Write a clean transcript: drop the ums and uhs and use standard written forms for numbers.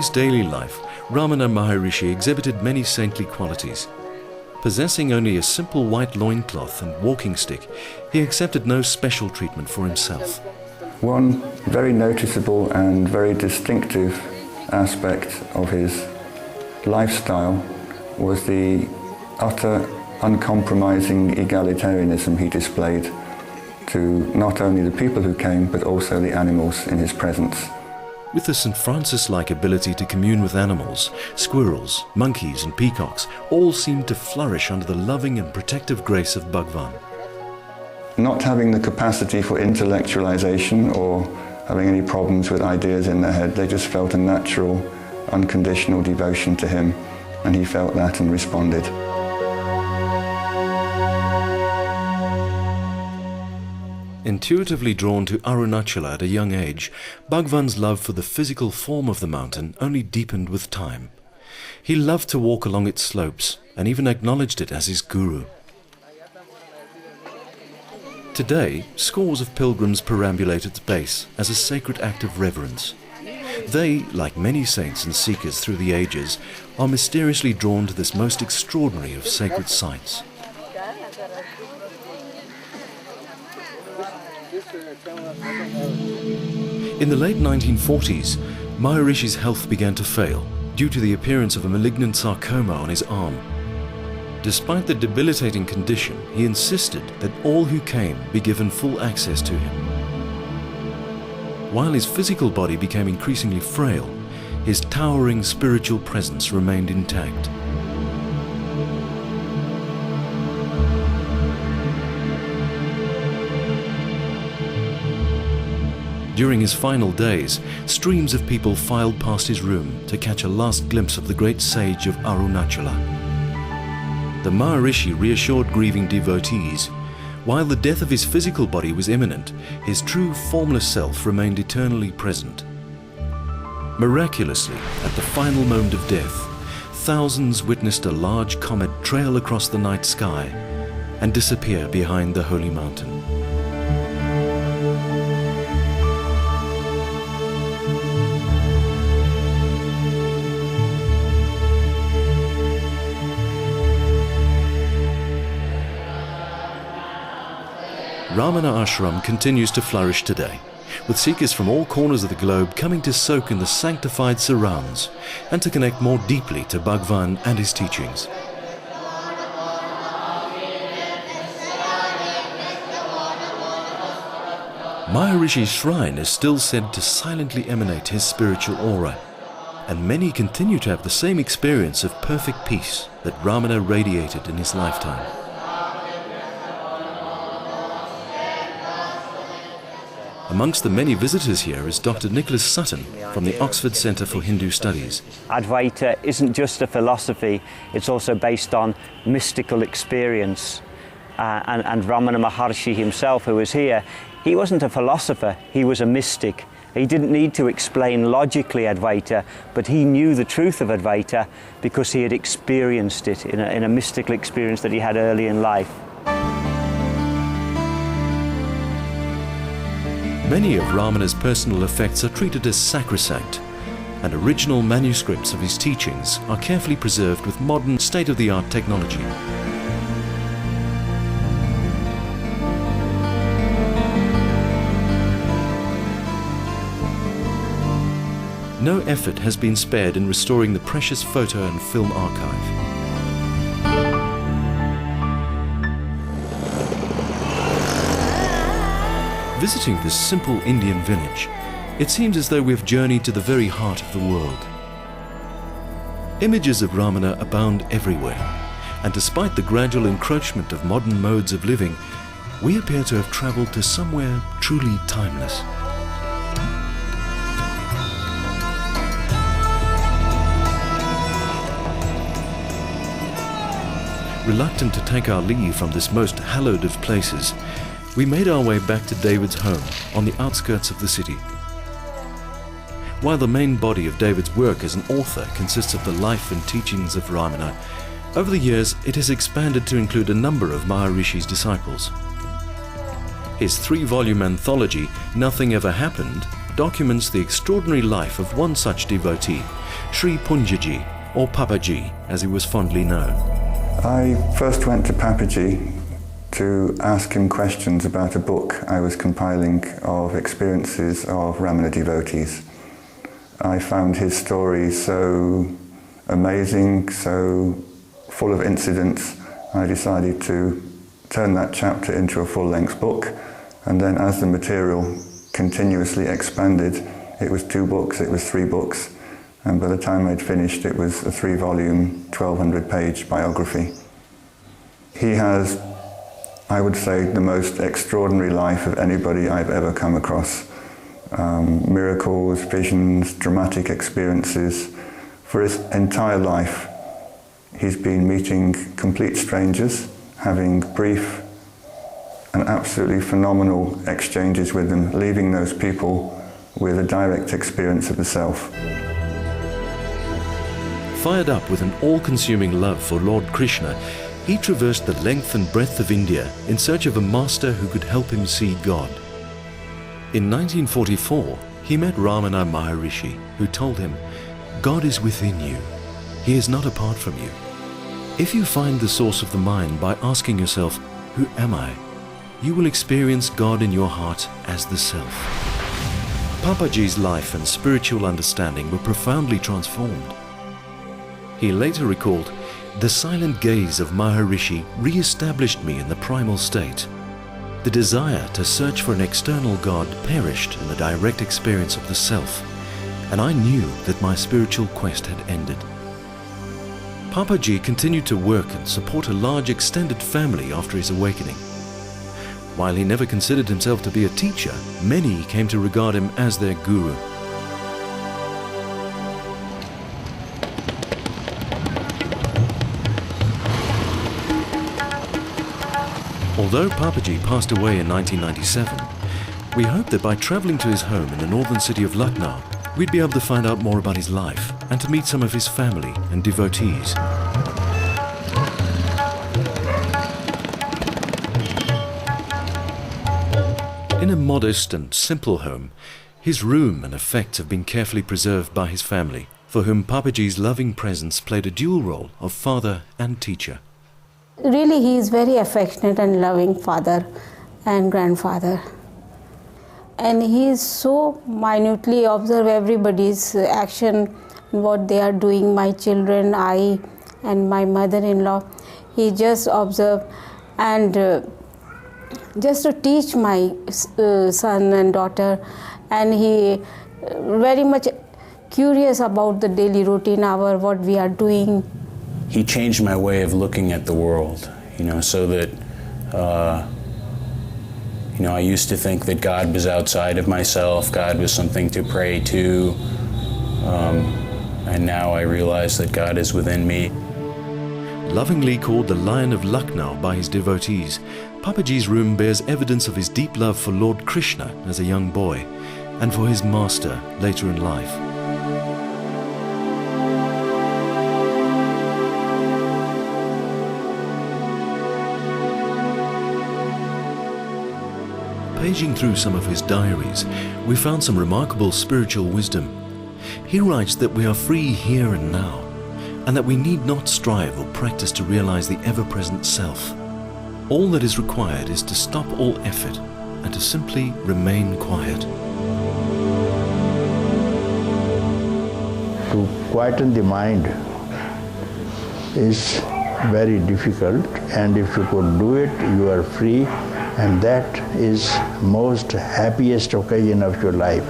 his daily life, Ramana Maharishi exhibited many saintly qualities. Possessing only a simple white loincloth and walking stick, he accepted no special treatment for himself. One very noticeable and very distinctive aspect of his lifestyle was the utter, uncompromising egalitarianism he displayed to not only the people who came, but also the animals in his presence. With the St. Francis-like ability to commune with animals, squirrels, monkeys and peacocks all seemed to flourish under the loving and protective grace of Bhagwan. Not having the capacity for intellectualization or having any problems with ideas in their head, they just felt a natural, unconditional devotion to him, and he felt that and responded. Intuitively drawn to Arunachala at a young age, Bhagwan's love for the physical form of the mountain only deepened with time. He loved to walk along its slopes and even acknowledged it as his guru. Today, scores of pilgrims perambulate its base as a sacred act of reverence. They, like many saints and seekers through the ages, are mysteriously drawn to this most extraordinary of sacred sites. In the late 1940s, Maharishi's health began to fail due to the appearance of a malignant sarcoma on his arm. Despite the debilitating condition, he insisted that all who came be given full access to him. While his physical body became increasingly frail, his towering spiritual presence remained intact. During his final days, streams of people filed past his room to catch a last glimpse of the great sage of Arunachala. The Maharishi reassured grieving devotees. While the death of his physical body was imminent, his true formless self remained eternally present. Miraculously, at the final moment of death, thousands witnessed a large comet trail across the night sky and disappear behind the holy mountain. Ramana Ashram continues to flourish today, with seekers from all corners of the globe coming to soak in the sanctified surrounds and to connect more deeply to Bhagwan and his teachings. Maharishi's shrine is still said to silently emanate his spiritual aura, and many continue to have the same experience of perfect peace that Ramana radiated in his lifetime. Amongst the many visitors here is Dr. Nicholas Sutton from the Oxford Centre for Hindu Studies. Advaita isn't just a philosophy, it's also based on mystical experience. And Ramana Maharshi himself, who was here, he wasn't a philosopher, he was a mystic. He didn't need to explain logically Advaita, but he knew the truth of Advaita because he had experienced it in a mystical experience that he had early in life. Many of Ramana's personal effects are treated as sacrosanct, and original manuscripts of his teachings are carefully preserved with modern state-of-the-art technology. No effort has been spared in restoring the precious photo and film archive. Visiting this simple Indian village, it seems as though we've journeyed to the very heart of the world. Images of Ramana abound everywhere, and despite the gradual encroachment of modern modes of living, we appear to have travelled to somewhere truly timeless. Reluctant to take our leave from this most hallowed of places, we made our way back to David's home on the outskirts of the city. While the main body of David's work as an author consists of the life and teachings of Ramana, over the years it has expanded to include a number of Maharishi's disciples. His 3-volume anthology, Nothing Ever Happened, documents the extraordinary life of one such devotee, Sri Punjaji, or Papaji as he was fondly known. I first went to Papaji to ask him questions about a book I was compiling of experiences of Ramana devotees. I found his story so amazing, so full of incidents, I decided to turn that chapter into a full-length book, and then as the material continuously expanded, it was 2 books, it was 3 books, and by the time I'd finished it was a 3-volume, 1,200-page biography. He has, I would say, the most extraordinary life of anybody I've ever come across. Miracles, visions, dramatic experiences. For his entire life, he's been meeting complete strangers, having brief and absolutely phenomenal exchanges with them, leaving those people with a direct experience of the self. Fired up with an all-consuming love for Lord Krishna, he traversed the length and breadth of India in search of a master who could help him see God. In 1944, he met Ramana Maharishi, who told him, "God is within you. He is not apart from you. If you find the source of the mind by asking yourself, 'Who am I?' you will experience God in your heart as the Self." Papaji's life and spiritual understanding were profoundly transformed. He later recalled, "The silent gaze of Maharishi re-established me in the primal state. The desire to search for an external God perished in the direct experience of the Self, and I knew that my spiritual quest had ended." Papaji continued to work and support a large extended family after his awakening. While he never considered himself to be a teacher, many came to regard him as their guru. Although Papaji passed away in 1997, we hope that by traveling to his home in the northern city of Lucknow, we'd be able to find out more about his life and to meet some of his family and devotees. In a modest and simple home, his room and effects have been carefully preserved by his family, for whom Papaji's loving presence played a dual role of father and teacher. Really, he is very affectionate and loving father and grandfather. And he is so minutely observe everybody's action, what they are doing, my children, I and my mother-in-law. He just observed and just to teach my son and daughter, and he very much curious about the daily routine, what we are doing. He changed my way of looking at the world, so that, I used to think that God was outside of myself, God was something to pray to, and now I realize that God is within me. Lovingly called the Lion of Lucknow by his devotees, Papaji's room bears evidence of his deep love for Lord Krishna as a young boy, and for his master later in life. Paging through some of his diaries, we found some remarkable spiritual wisdom. He writes that we are free here and now, and that we need not strive or practice to realize the ever-present self. All that is required is to stop all effort and to simply remain quiet. To quieten the mind is very difficult, and if you could do it, you are free, and that is most happiest occasion of your life.